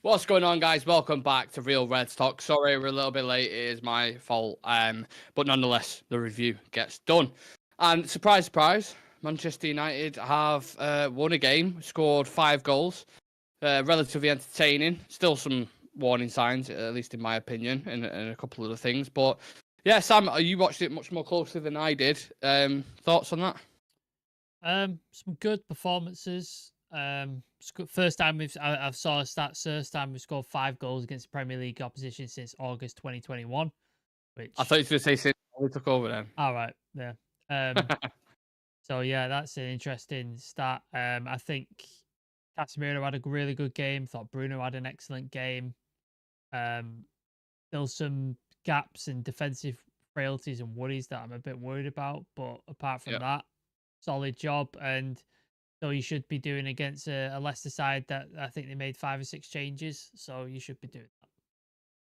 What's going on, guys? Welcome back to Real Red Talk. Sorry, we're a little bit late. It is my fault. But nonetheless, the review gets done. And surprise, surprise, Manchester United have won a game, scored 5 goals. Relatively entertaining. Still some warning signs, at least in my opinion, and a couple of other things. But yeah, Sam, you watched it much more closely than I did. Thoughts on that? Some good performances. First time I've saw a stat. First time we've scored 5 goals against Premier League opposition since August 2021. I thought Which, you were going to say since we took over then. all right, yeah. Um, so yeah, that's an interesting stat. I think Casemiro had a really good game. Thought Bruno had an excellent game. Um, Still some gaps and defensive frailties and worries that I'm a bit worried about. But apart from Yeah. that, solid job. And so you should be doing against a Leicester side that I think they made 5 or 6 changes. So you should be doing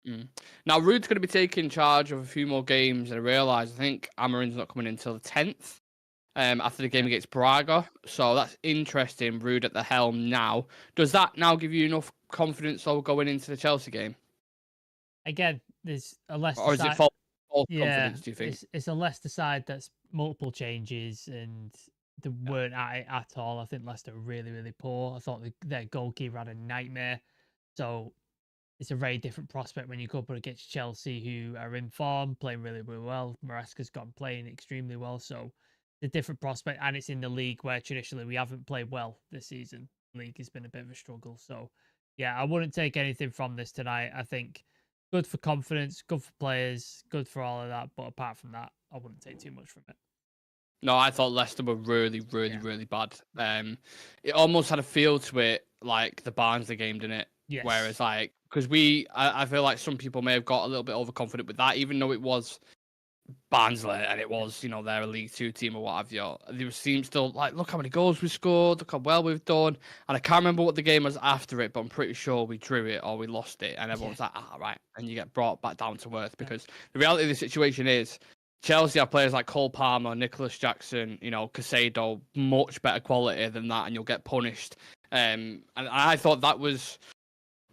that. Mm. Now, Rude's going to be taking charge of a few more games, and I realise I think Amarin's not coming in until the 10th after the game against Braga. So that's interesting. Rude at the helm now. Does that now give you enough confidence though going into the Chelsea game? Again, there's a Leicester Or is it side. false Yeah, confidence, do you think? it's a Leicester side that's multiple changes and they Yeah. weren't at it at all. I think Leicester were really, really poor. I thought their goalkeeper had a nightmare. So it's a very different prospect when you go up against Chelsea, who are in form, playing really, really well. Maresca's gone playing extremely well. So it's a different prospect, and it's in the league where traditionally we haven't played well this season. League has been a bit of a struggle. So yeah, I wouldn't take anything from this tonight. I think good for confidence, good for players, good for all of that. But apart from that, I wouldn't take too much from it. No, I thought Leicester were really, really, Yeah. really bad. It almost had a feel to it like the Barnsley game, didn't it? Yes. Whereas, like, because I feel like some people may have got a little bit overconfident with that, even though it was Barnsley and it Yeah. was, they're a League Two team or what have you. They seem still like, look how many goals we scored, look how well we've done. And I can't remember what the game was after it, but I'm pretty sure we drew it or we lost it. And Yeah. everyone's like, right. And you get brought back down to earth Yeah. because the reality of the situation is Chelsea have players like Cole Palmer, Nicholas Jackson, Casado, much better quality than that, and you'll get punished. And I thought that was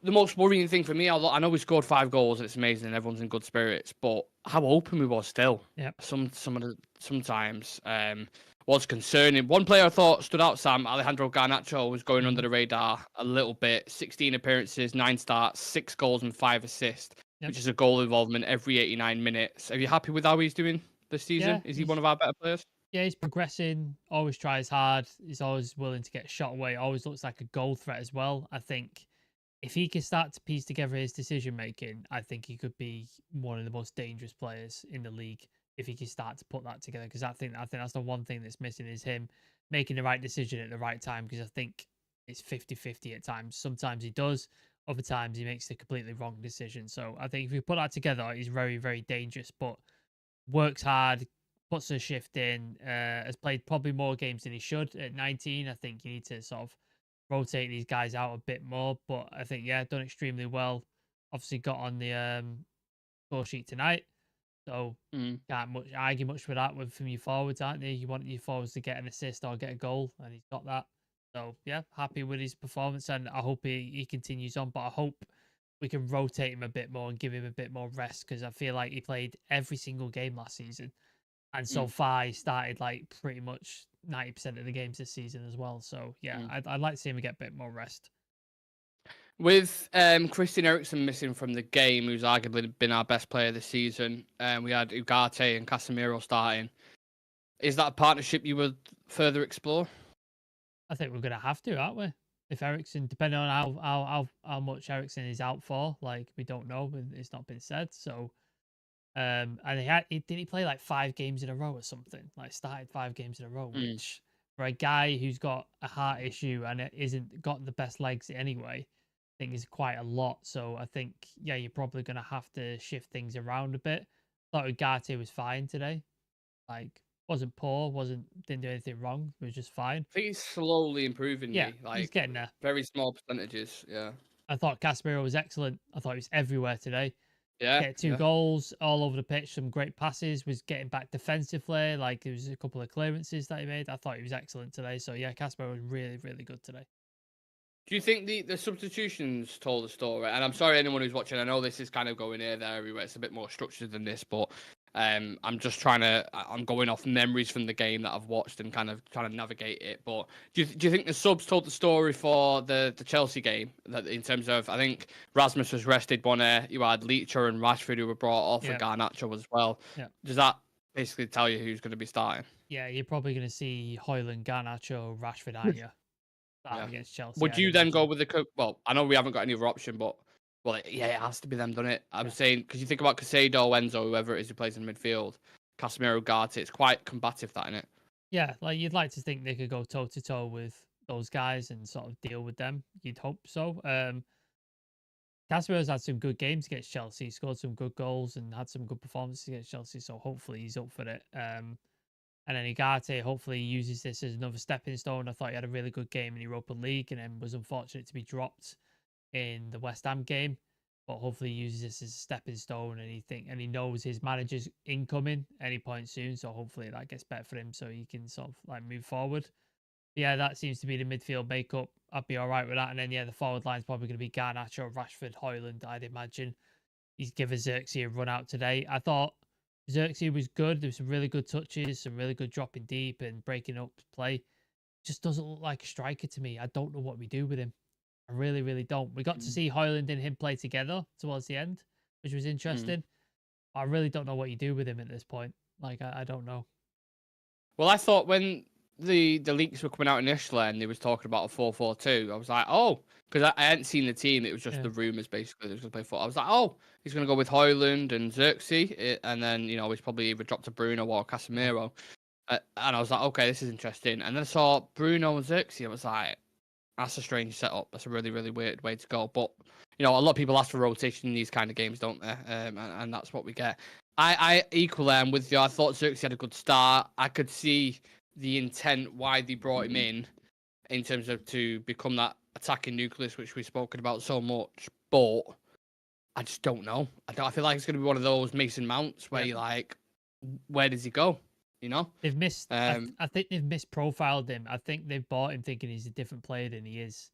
the most worrying thing for me. I know we scored 5 goals and it's amazing and everyone's in good spirits, but how open we was still. Yeah. Sometimes was concerning. One player I thought stood out, Sam, Alejandro Garnacho, was going under Mhm. the radar a little bit. 16 appearances, 9 starts, 6 goals and 5 assists, Yep. which is a goal involvement every 89 minutes. Are you happy with how he's doing this Yeah. season? Is he one of our better players? Yeah, he's progressing, always tries hard. He's always willing to get shot away, always looks like a goal threat as well. I think if he can start to piece together his decision making, I think he could be one of the most dangerous players in the league if he can start to put that together. Because I think that's the one thing that's missing is him making the right decision at the right time. Because I think it's 50-50 at times. Sometimes he does, other times he makes the completely wrong decision. So I think if we put that together, he's very, very dangerous. But works hard, puts a shift in, has played probably more games than he should at 19. I think you need to sort of rotate these guys out a bit more. But I think, yeah, done extremely well. Obviously got on the score sheet tonight. So Mm. can't much argue much with that with from your forwards, aren't they? You want your forwards to get an assist or get a goal, and he's got that. So yeah, happy with his performance, and I hope he continues on. But I hope we can rotate him a bit more and give him a bit more rest because I feel like he played every single game last season, and so Mm. far he started like pretty much 90% of the games this season as well. So yeah, Mm. I'd like to see him get a bit more rest. With Christian Eriksen missing from the game, who's arguably been our best player this season, we had Ugarte and Casemiro starting. Is that a partnership you would further explore? I think we're gonna have to, aren't we? If Ericsson, depending on how much Ericsson is out for, like we don't know, and it's not been said. So, and did he play like 5 games in a row or something? Like started 5 games in a row, Mm. which for a guy who's got a heart issue and it isn't got the best legs anyway, I think is quite a lot. So I think yeah, you're probably gonna have to shift things around a bit. Thought Ugarte was fine today. Like wasn't poor, didn't do anything wrong. It was just fine. I think he's slowly improving Yeah, me, he's like getting there. very small percentages. Yeah, I thought Casemiro was excellent. I thought he was everywhere today. yeah, Get two yeah. goals all over the pitch, some great passes, was getting back defensively. Like there was a couple of clearances that he made. I thought he was excellent today. So yeah, Casemiro was really, really good today. Do you think the substitutions told the story? And I'm sorry, anyone who's watching. I know this is kind of going here, there, everywhere. It's a bit more structured than this, but I'm just I'm going off memories from the game that I've watched and kind of trying to navigate it. But do you think the subs told the story for the Chelsea game? That in terms of, I think Rasmus was rested. You had Leacher and Rashford who were brought off, and Garnacho as well. Yeah. Does that basically tell you who's going to be starting? Yeah, you're probably going to see Højlund, Garnacho, Rashford, aren't you? Against Chelsea. Would you then go with well, I know we haven't got any other option, but it has to be them, doesn't it? I'm saying because you think about Casado, Enzo, whoever it is who plays in midfield, Casemiro, Gatti, it's quite combative, that, isn't it? Yeah, like you'd like to think they could go toe to toe with those guys and sort of deal with them. You'd hope so. Casemiro's had some good games against Chelsea, scored some good goals and had some good performances against Chelsea, so hopefully he's up for it. And then Ugarte hopefully uses this as another stepping stone. I thought he had a really good game in Europa League and then was unfortunate to be dropped in the West Ham game. But hopefully he uses this as a stepping stone and he knows his manager's incoming any point soon. So hopefully that gets better for him so he can sort of like move forward. Yeah, that seems to be the midfield makeup. I'd be all right with that. And then, the forward line's probably going to be Garnacho, Rashford, Højlund, I'd imagine. He's given Xerxes a run out today. I thought Xerxes was good. There was some really good touches, some really good dropping deep and breaking up play. Just doesn't look like a striker to me. I don't know what we do with him. I really, really don't. We got to see Højlund and him play together towards the end, which was interesting. I really don't know what you do with him at this point. Like, I don't know. Well, I thought when the leaks were coming out initially and they was talking about a 4-4-2, I was like, oh, because I hadn't seen the team. It was just the rumours, basically. They was going to play football. I was like, oh, he's going to go with Højlund and Xerxes, and then, he's probably either dropped to Bruno or Casemiro. And I was like, okay, this is interesting. And then I saw Bruno and Xerxes. I was like, that's a strange setup. That's a really, really weird way to go. But, a lot of people ask for rotation in these kind of games, don't they? And that's what we get. I equally am with you. I thought Xerxes had a good start. I could see the intent why they brought him in terms of to become that attacking nucleus, which we've spoken about so much. But I just don't know. I feel like it's going to be one of those Mason Mounts where you're like, where does he go? They've missed. I think they've misprofiled him. I think they've bought him thinking he's a different player than he is.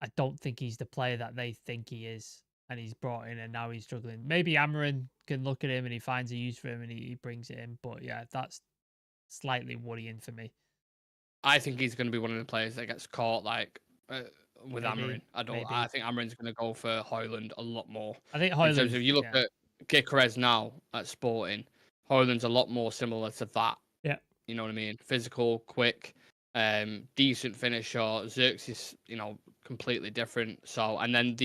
I don't think he's the player that they think he is, and he's brought in, and now he's struggling. Maybe Amarin can look at him and he finds a use for him and he brings it in. But yeah, that's slightly worrying for me. I think he's going to be one of the players that gets caught with Amarin. I think Amarin's going to go for Højlund a lot more. I think Højlund. In terms of, if you look at Gyökeres now at Sporting, Højlund's a lot more similar to that. Yeah. You know what I mean? Physical, quick, decent finisher. Xerxes, completely different. So, and then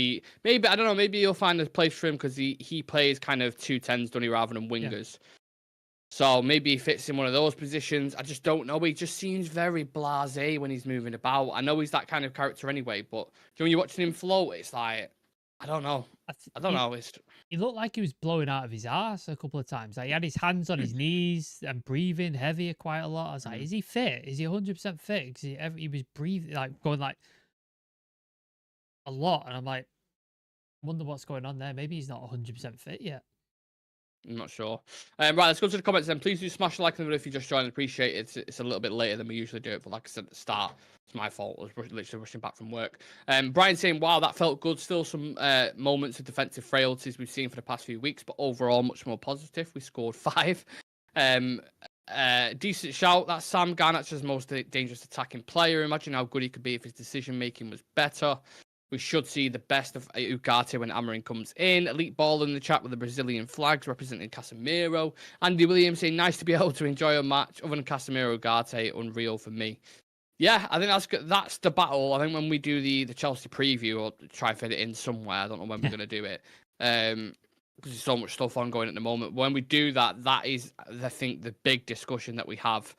maybe you'll find a place for him because he plays kind of 2-10s, doesn't he, rather than wingers. Yeah. So maybe he fits in one of those positions. I just don't know. He just seems very blasé when he's moving about. I know he's that kind of character anyway, but when you're watching him float, it's like, I don't know. I don't know. He looked like he was blowing out of his ass a couple of times. Like he had his hands on his knees and breathing heavier quite a lot. I was like, is he fit? Is he 100% fit? Because he was breathing, like going like a lot. And I'm like, wonder what's going on there. Maybe he's not 100% fit yet. I'm not sure. Right, let's go to the comments then. Please do smash the like on the video if you just joined. Appreciate it. It's a little bit later than we usually do it, but like I said at the start, it's my fault. I was literally rushing back from work. Brian saying, wow, that felt good. Still some moments of defensive frailties we've seen for the past few weeks, but overall much more positive. We scored 5. Decent shout. That's Sam Garnacho's most dangerous attacking player. Imagine how good he could be if his decision making was better. We should see the best of Ugarte when Amarin comes in. Elite ball in the chat with the Brazilian flags representing Casemiro. Andy Williams saying, nice to be able to enjoy a match other than Casemiro, Ugarte, unreal for me. Yeah, I think that's the battle. I think when we do the Chelsea preview, or try and fit it in somewhere, I don't know when we're going to do it. Because there's so much stuff ongoing at the moment. When we do that, that is, I think, the big discussion that we have.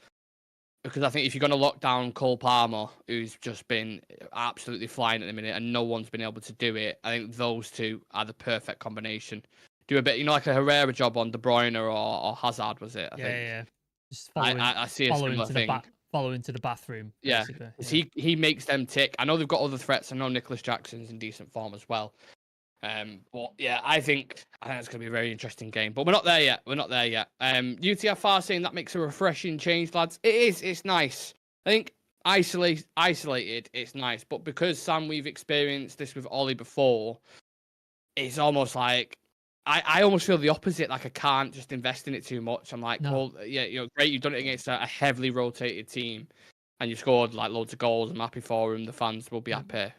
Because I think if you're going to lock down Cole Palmer, who's just been absolutely flying at the minute, and no one's been able to do it, I think those two are the perfect combination. Do a bit, like a Herrera job on De Bruyne or Hazard, was it? I think. Yeah. Just I see a similar thing. Follow into the bathroom. Yeah, he makes them tick. I know they've got other threats. I know Nicholas Jackson's in decent form as well. But yeah, I think it's going to be a very interesting game. But we're not there yet. UTFR saying that makes a refreshing change, lads. It is. It's nice. I think isolated, it's nice. But because Sam, we've experienced this with Ollie before, it's almost like I almost feel the opposite. Like I can't just invest in it too much. I'm like, No. well, yeah, great. You've done it against a heavily rotated team, and you scored like loads of goals. I'm happy for him. The fans will be happy.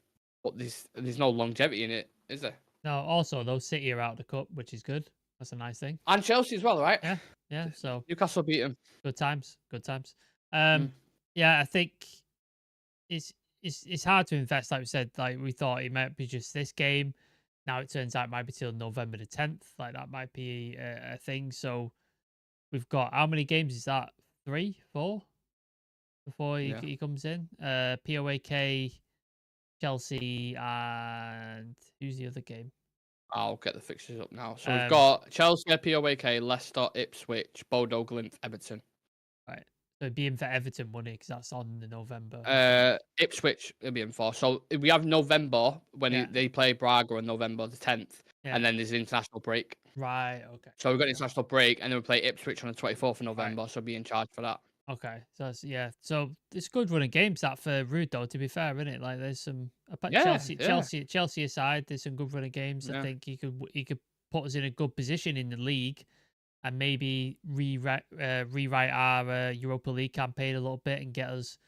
But there's no longevity in it, is there? No. Also, though, City are out of the cup, which is good. That's a nice thing. And Chelsea as well, right? Yeah. Yeah. So Newcastle beat them. good times. Good times. Mm. Yeah, I think it's hard to invest. Like we said, like we thought it might be just this game. Now it turns out it might be till November the 10th. Like that might be a thing. So we've got how many games is that? 3, 4 before he comes in. POAK, Chelsea, and who's the other game? I'll get the fixtures up now. So we've got Chelsea, POAK, Leicester, Ipswich, Bodo Glint, Everton. Right. So it'd be in for Everton, wouldn't it? Because that's on the November. Ipswich it'll be in for. So we have November when they play Braga on November the 10th, and then there's an international break. Right. Okay. So we've got an international break, and then we play Ipswich on the 24th of November. Right. So be in charge for that. Okay, so that's, so it's good running games that for Rude though. To be fair, isn't it? Like there's some Chelsea aside, there's some good running games. I think he could put us in a good position in the league, and maybe rewrite our Europa League campaign a little bit and get us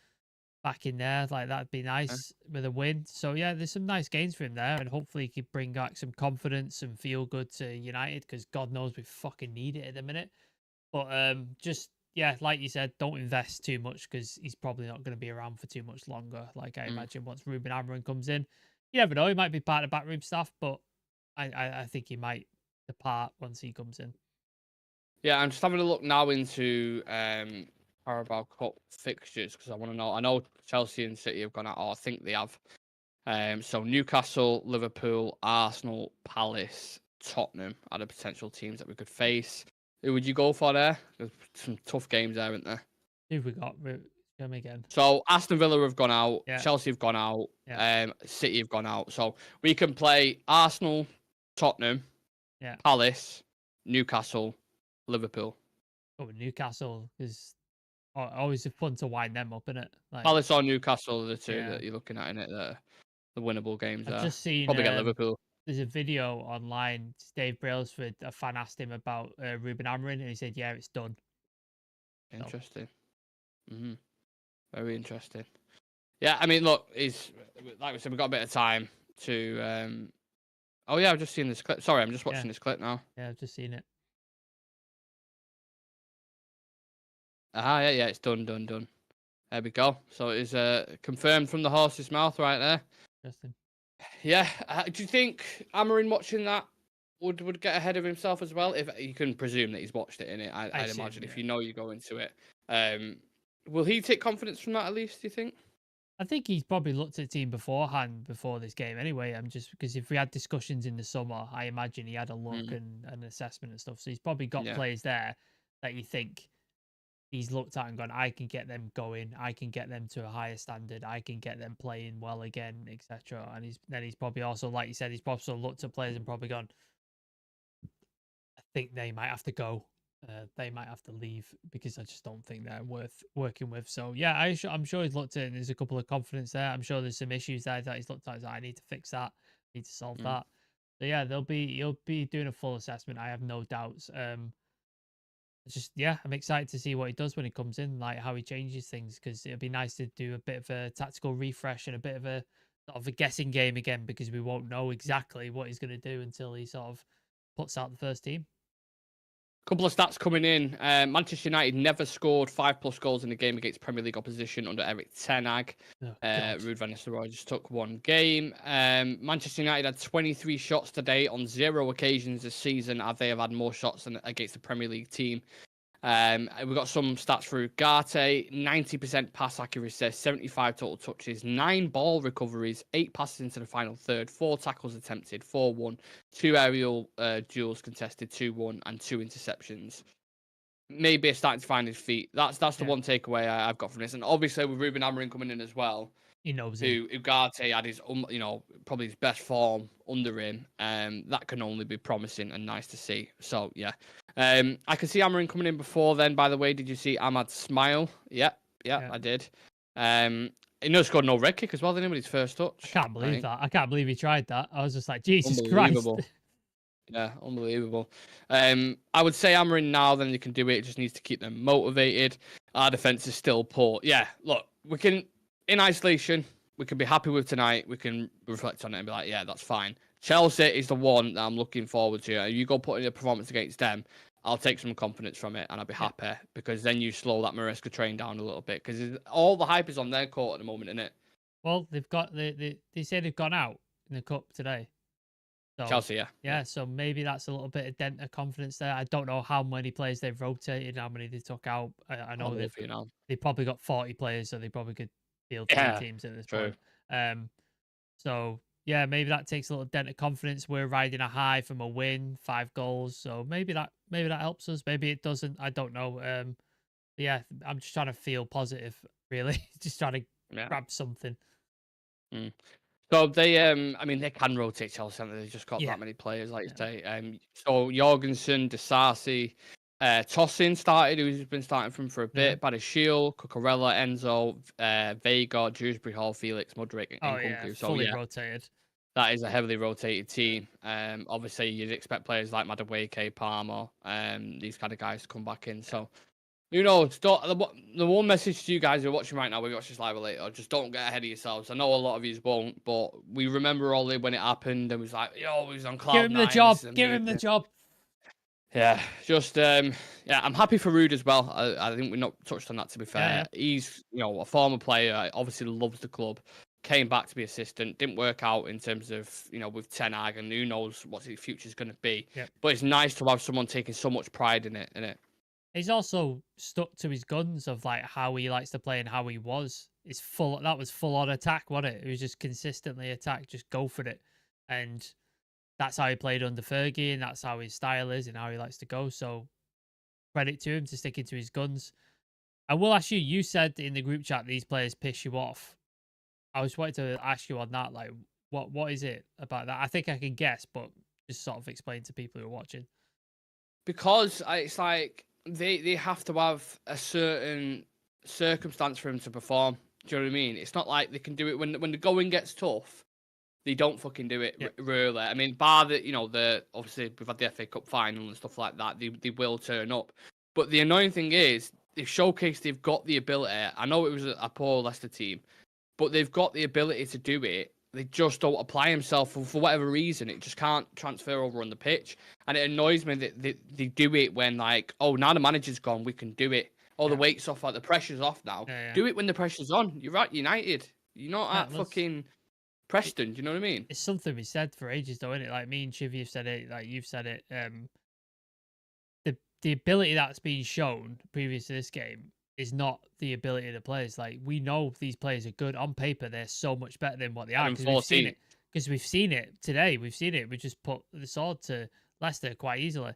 back in there. Like that'd be nice with a win. So yeah, there's some nice games for him there, and hopefully he could bring back some confidence and feel good to United because God knows we fucking need it at the minute. But just. Yeah, like you said, don't invest too much because he's probably not going to be around for too much longer. Like I imagine once Ruben Amorim comes in, you never know. He might be part of the backroom staff, but I think he might depart once he comes in. Yeah, I'm just having a look now into Carabao Cup fixtures because I want to know. I know Chelsea and City have gone out, or I think they have. So Newcastle, Liverpool, Arsenal, Palace, Tottenham are the potential teams that we could face. Who would you go for there? There's some tough games there, aren't there? Who have we got? Show me again. So Aston Villa have gone out. Yeah. Chelsea have gone out. Yeah. City have gone out. So we can play Arsenal, Tottenham, Palace, Newcastle, Liverpool. Oh, Newcastle is always fun to wind them up, isn't it? Like, Palace or Newcastle are the two that you're looking at in it. The winnable games. I've just seen probably get Liverpool. There's a video online. Dave Brailsford, a fan, asked him about Ruben Amorim, and he said, "Yeah, it's done." Interesting. Very interesting. Yeah, I mean, look, he's like we said, we've got a bit of time to. Oh yeah, I've just seen this clip. Sorry, I'm just watching this clip now. Yeah, I've just seen it. Yeah, it's done. There we go. So it's confirmed from the horse's mouth right there. Interesting. Yeah. Do you think Amorim watching that would get ahead of himself as well? If you can presume that he's watched it in it, I'd imagine if you know you go into it. Will he take confidence from that at least? Do you think? I think he's probably looked at the team beforehand before this game anyway. I'm just because if we had discussions in the summer, I imagine he had a look and an assessment and stuff. So he's probably got players there that you think he's looked at and gone, I can get them going, I can get them to a higher standard, I can get them playing well again, etc. And he's probably also, like you said, he's probably also looked at players and probably gone, I think they might have to go. They might have to leave because I just don't think they're worth working with. So yeah, I'm sure he's looked at it and there's a couple of confidence there. I'm sure there's some issues there that he's looked at. I need to fix that. I need to solve that. So yeah, he'll be doing a full assessment. I have no doubts. I'm excited to see what he does when he comes in, like how he changes things, because it'll be nice to do a bit of a tactical refresh and a bit of a sort of a guessing game again, because we won't know exactly what he's going to do until he sort of puts out the first team. Couple of stats coming in. Manchester United never scored 5+ goals in a game against Premier League opposition under Erik ten Hag. Ruud van Nistelrooy just took one game. Manchester United had 23 shots today on 0 occasions this season. They have had more shots than against the Premier League team. We've got some stats for Ugarte. 90% pass accuracy, 75 total touches, 9 ball recoveries, 8 passes into the final third, 4 tackles attempted, 4-1, 2 aerial duels contested, 2-1, and 2 interceptions. Maybe starting to find his feet. That's the one takeaway I've got from this. And obviously with Ruben Amorim coming in as well, he knows Ugarte had his, probably his best form under him. That can only be promising and nice to see. So yeah, I can see Amorim coming in before then. By the way, did you see Ahmad's smile? Yeah, I did. He never scored no red kick as well, didn't he, with his first I touch? can't I believe think. that. I can't believe he tried that. I was just like, Jesus Christ. Unbelievable. Yeah, unbelievable. I would say hammering now, then you can do it. It just needs to keep them motivated. Our defense is still poor. Yeah, look, we can, in isolation, we can be happy with tonight. We can reflect on it and be like, yeah, that's fine. Chelsea is the one that I'm looking forward to. You go put in a performance against them, I'll take some confidence from it and I'll be Yeah. happy because then you slow that Maresca train down a little bit because all the hype is on their court at the moment, isn't it? Well, they've got they say they've gone out in the cup today. So Chelsea, yeah. yeah, so maybe that's a little bit of dent of confidence there. I don't know how many players they've rotated, how many they took out. I I'll know go for you now. they probably got 40 players, so they probably could field three Yeah, teams at this true. point. So yeah, maybe that takes a little dent of confidence. We're riding a high from a win, 5 goals, so maybe that helps us. Maybe it doesn't. I don't know. Yeah, I'm just trying to feel positive, really. Just trying to Yeah. grab something. Mm. So they, I mean, they can rotate Chelsea. Haven't they? They've just got Yeah. that many players, like you Yeah. say. So Jorgensen, Disasi, Tosin started, who's been starting from for a Yeah. bit. Badashiel, Cucurella, Enzo, Vega, Dewsbury Hall, Felix, Mudryk, Oh and yeah, Kunku. So fully yeah, rotated. that is a heavily rotated team. Obviously you'd expect players like Madueke, Palmer, these kind of guys to come back in. So who knows? The one message to you guys who are watching right now, we watch this live or later, just don't get ahead of yourselves. I know a lot of you won't, but we remember all when it happened and it was like, yo, he was on Give cloud him the nine. This job. is Give him the amazing. job. Yeah, just yeah, I'm happy for Rude as well. I think we not touched on that to be fair. Yeah. He's a former player, obviously loves the club. Came back to be assistant, didn't work out in terms of with Ten Hag, and who knows what his future's going to be. Yep. But it's nice to have someone taking so much pride in it. He's also stuck to his guns of like how he likes to play and how he was. That was full on attack, wasn't it? It was just consistently attack, just go for it. And that's how he played under Fergie, and that's how his style is and how he likes to go. So credit to him to sticking to his guns. I will ask you, you said in the group chat these players piss you off. I was wanting to ask you on that, like what is it about that? I think I can guess, but just sort of explain to people who are watching. Because it's like they have to have a certain circumstance for him to perform. Do you know what I mean? It's not like they can do it when the going gets tough. They don't fucking do it really. I mean, bar the the obviously we've had the FA Cup final and stuff like that. They will turn up, but the annoying thing is they've showcased they've got the ability. I know it was a poor Leicester team, but they've got the ability to do it. They just don't apply himself for whatever reason. It just can't transfer over on the pitch. And it annoys me that they do it when, like, oh, now the manager's gone, we can do it. Oh, the weight's off, like, the pressure's off now. Yeah. Do it when the pressure's on. You're right, United. You're not at fucking Preston. Do you know what I mean? It's something we said for ages, though, isn't it? Like, me and Chivy have said it, like, you've said it. The ability that's been shown previous to this game is not the ability of the players. Like, we know these players are good on paper. They're so much better than what they are because we've seen it. Because we've seen it today. We've seen it. We just put the sword to Leicester quite easily.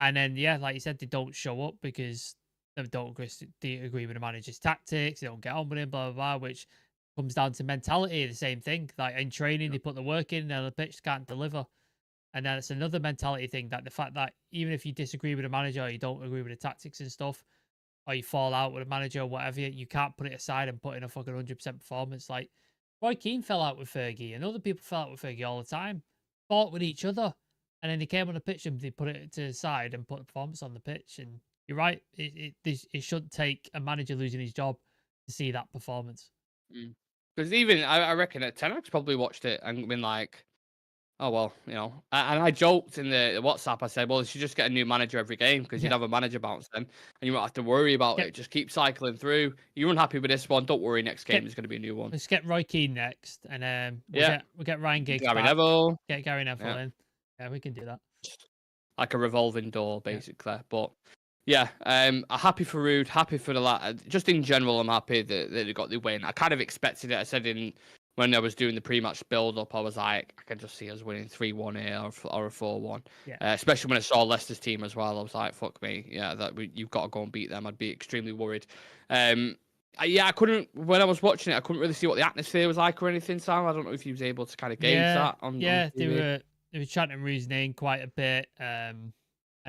And then, yeah, like you said, they don't show up because they don't agree with the manager's tactics. They don't get on with him, blah, blah, blah, which comes down to mentality. The same thing. Like, in training, they put the work in and the pitch can't deliver. And then it's another mentality thing, that the fact that even if you disagree with the manager or you don't agree with the tactics and stuff, or you fall out with a manager or whatever, you can't put it aside and put in a fucking 100% performance. Like, Roy Keane fell out with Fergie, and other people fell out with Fergie all the time, fought with each other, and then they came on the pitch and they put it to the side and put the performance on the pitch. And you're right, it shouldn't take a manager losing his job to see that performance. Because even I reckon that Ten Hag's probably watched it and been like, oh, well, and I joked in the WhatsApp, I said, well, you should just get a new manager every game because you'd have a manager bounce then and you won't have to worry about it. Just keep cycling through. You're unhappy with this one, don't worry, next game is going to be a new one. Let's get Roy Keane next, and we'll get Ryan Giggs Gary back. Neville. Get Gary Neville in. Yeah, we can do that. Like a revolving door, basically. But yeah, I'm happy for Rude, happy for the lad. Just in general, I'm happy that they got the win. I kind of expected it. I said when I was doing the pre-match build-up, I was like, I can just see us winning 3-1 here or a 4-1. Yeah. Especially when I saw Leicester's team as well. I was like, fuck me. Yeah, you've got to go and beat them. I'd be extremely worried. I couldn't, when I was watching it, I couldn't really see what the atmosphere was like or anything, Sam. I don't know if you was able to kind of gauge that. They were chanting Rude's name quite a bit. And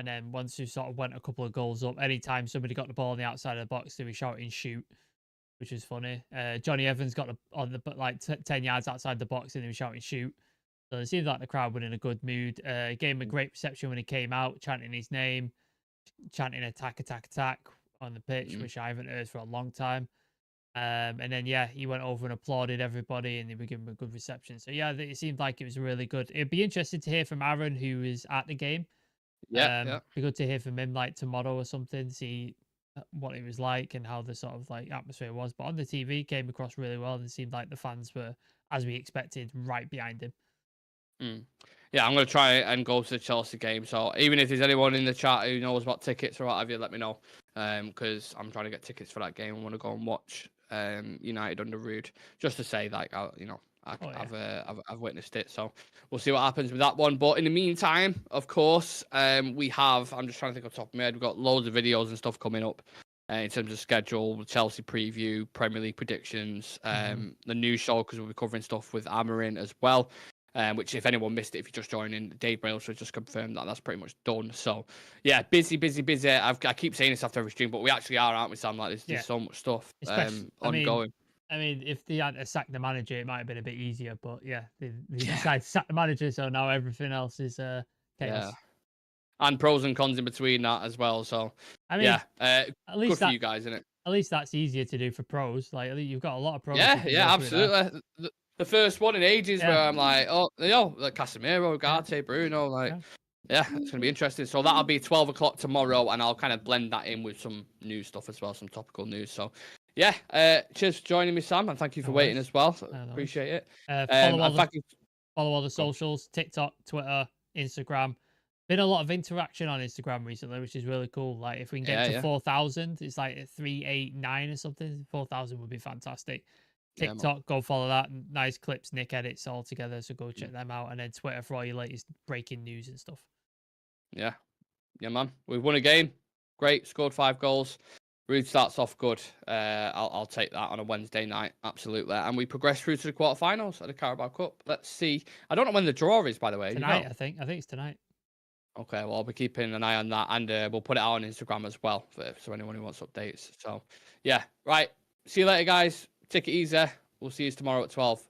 then once we sort of went a couple of goals up, anytime somebody got the ball on the outside of the box, they were shouting shoot. which was funny. Johnny Evans got on the 10 yards outside the box and he was shouting shoot. So it seemed like the crowd were in a good mood. Gave him a great reception when he came out, chanting his name, chanting attack, attack, attack on the pitch, which I haven't heard for a long time. And then yeah, he went over and applauded everybody, and they were giving him a good reception. So yeah, it seemed like it was really good. It'd be interesting to hear from Aaron, who is at the game. Yeah. Be good to hear from him like tomorrow or something, see what it was like and how the sort of like atmosphere was. But on the TV, came across really well, and it seemed like the fans were, as we expected, right behind him. Yeah, I'm going to try and go to the Chelsea game. So even if there's anyone in the chat who knows about tickets or what have you, let me know. Because I'm trying to get tickets for that game. I want to go and watch United under Rude. Just to say, like, I've witnessed it. So we'll see what happens with that one. But in the meantime, of course, we have, I'm just trying to think off the top of my head, we've got loads of videos and stuff coming up. In terms of schedule, Chelsea preview, Premier League predictions, the news show, because we'll be covering stuff with Amarin as well. Which, if anyone missed it, if you just joined in, Dave Brailsford just confirmed that that's pretty much done. So, yeah, busy. I keep saying this after every stream, but we actually are, aren't we, Sam? Like, there's so much stuff ongoing. I mean, if they had to sack the manager, it might have been a bit easier. But yeah, they decided to sack the manager, so now everything else is chaos. Yeah. And pros and cons in between that as well. So, I mean, at least good for you guys, isn't it? At least that's easier to do for pros. Like, you've got a lot of pros. Yeah, absolutely. The first one in ages where I'm like, like Casemiro, Ugarte, Bruno, like, yeah, it's gonna be interesting. So that'll be 12 o'clock tomorrow, and I'll kind of blend that in with some news stuff as well, some topical news. So, yeah, cheers for joining me, Sam, and thank you for waiting as well. Appreciate it. Follow all the socials: TikTok, Twitter, Instagram. Been a lot of interaction on Instagram recently, which is really cool. Like, if we can get to 4,000, it's like 389 or something. 4,000 would be fantastic. TikTok, go follow that. Nice clips Nick edits all together, so go check them out. And then Twitter for all your latest breaking news and stuff. Yeah, man. We've won a game. Great. Scored 5 goals. Rude starts off good. I'll take that on a Wednesday night. Absolutely. And we progress through to the quarterfinals of the Carabao Cup. Let's see. I don't know when the draw is, by the way. Tonight, I think it's tonight. Okay, well, I'll be keeping an eye on that, and we'll put it out on Instagram as well, so anyone who wants updates. So, yeah, right. See you later, guys. Take it easy. We'll see you tomorrow at 12.